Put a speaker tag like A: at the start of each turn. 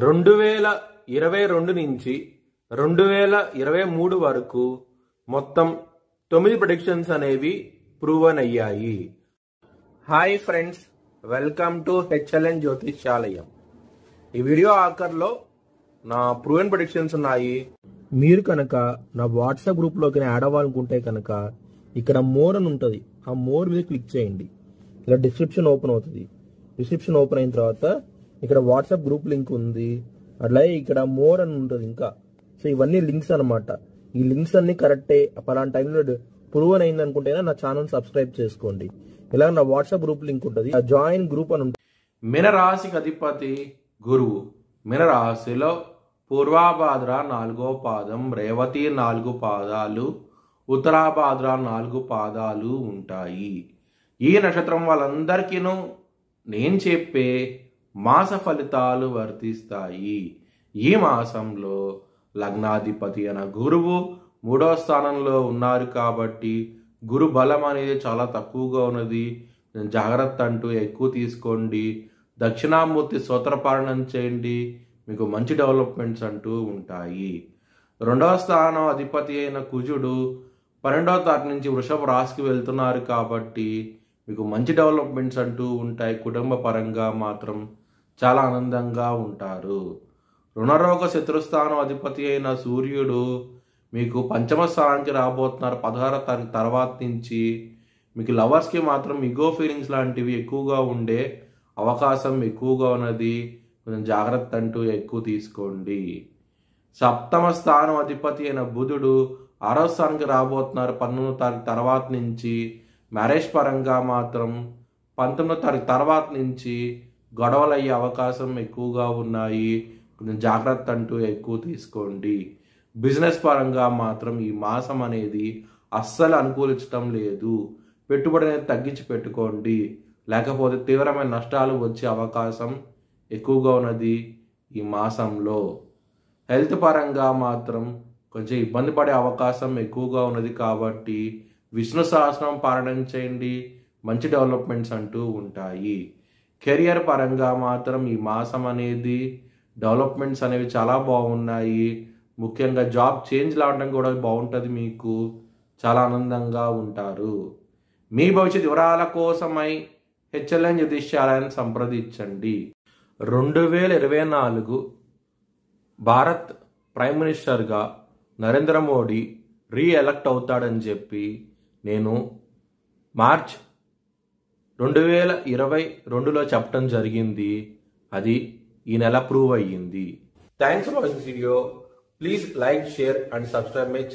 A: 2022 నుంచి 2023 వరకు మొత్తం 9 ప్రెడిక్షన్స్ అనేవి ప్రూవన్ అయ్యాయి. Hi friends, welcome to HLN Jyotishyalayam. ఈ వీడియో ఆఖర్లో నా ప్రూవన్ ప్రెడిక్షన్స్ ఉన్నాయి. మీరు కనుక నా వాట్సాప్ గ్రూప్లోకి యాడ్ అవ్వాలనుకుంటే కనుక ఇక్కడ మోర్ అని ఉంటుంది, ఆ మోర్ మీద క్లిక్ చేయండి. ఇలా డిస్క్రిప్షన్ ఓపెన్ అవుతుంది. డిస్క్రిప్షన్ ఓపెన్ అయిన తర్వాత ఇక్కడ వాట్సాప్ గ్రూప్ లింక్ ఉంది, అట్లాగే ఇక్కడ మోర్ అని ఉంటుంది ఇంకా. సో ఇవన్నీ లింక్స్ అనమాట. ఈ లింక్స్ అన్ని కరెక్టే. పలానా టైంలో ప్రూవన్ అయింది అనుకుంటేనే నా ఛానల్ సబ్స్క్రైబ్ చేసుకోండి. ఇలా నా వాట్సాప్ గ్రూప్ లింక్ ఉంటుంది, జాయిన్ గ్రూప్ అని ఉంటుంది.
B: మీనరాశికి అధిపతి గురువు. మీనరాశిలో పూర్వాభాద్ర 4వ పాదం, రేవతి 4 పాదాలు, ఉత్తరాభాద్ర 4 పాదాలు ఉంటాయి. ఈ నక్షత్రం వాళ్ళందరికీను నేను చెప్పే మాస ఫలితాలు వర్తిస్తాయి. ఈ మాసంలో లగ్నాధిపతి అయిన గురువు 3వ స్థానంలో ఉన్నారు కాబట్టి గురు బలం అనేది చాలా తక్కువగా ఉన్నది. జాగ్రత్త అంటూ ఎక్కువ తీసుకోండి. దక్షిణామూర్తి స్తోత్రపారణం చేయండి, మీకు మంచి డెవలప్మెంట్స్ అంటూ ఉంటాయి. 2వ స్థానం అధిపతి అయిన కుజుడు 12వ తారీఖు నుంచి వృషభ రాశికి వెళ్తున్నారు కాబట్టి మీకు మంచి డెవలప్మెంట్స్ అంటూ ఉంటాయి. కుటుంబ పరంగా మాత్రం చాలా ఆనందంగా ఉంటారు. రుణరోగ శత్రుస్థానం అధిపతి అయిన సూర్యుడు మీకు 5వ స్థానానికి రాబోతున్నారు 16వ తారీఖు తర్వాత నుంచి. మీకు లవర్స్కి మాత్రం ఇగో ఫీలింగ్స్ లాంటివి ఎక్కువగా ఉండే అవకాశం ఎక్కువగా ఉన్నది. కొంచెం జాగ్రత్త అంటూ ఎక్కువ తీసుకోండి. 7వ స్థానం అధిపతి అయిన బుధుడు 6వ స్థానానికి రాబోతున్నారు 19వ తారీఖు తర్వాత నుంచి. మ్యారేజ్ పరంగా మాత్రం 19వ తారీఖు తర్వాత నుంచి గొడవలు అయ్యే అవకాశం ఎక్కువగా ఉన్నాయి. కొంచెం జాగ్రత్త అంటూ ఎక్కువ తీసుకోండి. బిజినెస్ పరంగా మాత్రం ఈ మాసం అనేది అస్సలు అనుకూలించడం లేదు. పెట్టుబడి అనేది తగ్గించి పెట్టుకోండి, లేకపోతే తీవ్రమైన నష్టాలు వచ్చే అవకాశం ఎక్కువగా ఉన్నది ఈ మాసంలో. హెల్త్ పరంగా మాత్రం కొంచెం ఇబ్బంది పడే అవకాశం ఎక్కువగా ఉన్నది కాబట్టి విష్ణు సహస్రం పారాయణం చేయండి, మంచి డెవలప్మెంట్స్ అంటూ ఉంటాయి. కెరియర్ పరంగా మాత్రం ఈ మాసం అనేది డెవలప్మెంట్స్ అనేవి చాలా బాగున్నాయి. ముఖ్యంగా జాబ్ చేంజ్ లావడం కూడా బాగుంటుంది, మీకు చాలా ఆనందంగా ఉంటారు. మీ భవిష్యత్ వివరాల కోసమై హెచ్ఎల్ఎన్ జ్యోతిష్యాలయాన్ని సంప్రదించండి.
A: 2024 భారత్ ప్రైమ్ మినిస్టర్గా నరేంద్ర మోడీ రీఎలక్ట్ అవుతాడని చెప్పి నేను మార్చ్ 2022లో చెప్పడం జరిగింది. అది ఈ నెల ప్రూవ్ అయ్యింది. Thanks for watching video. Please like, share and subscribe my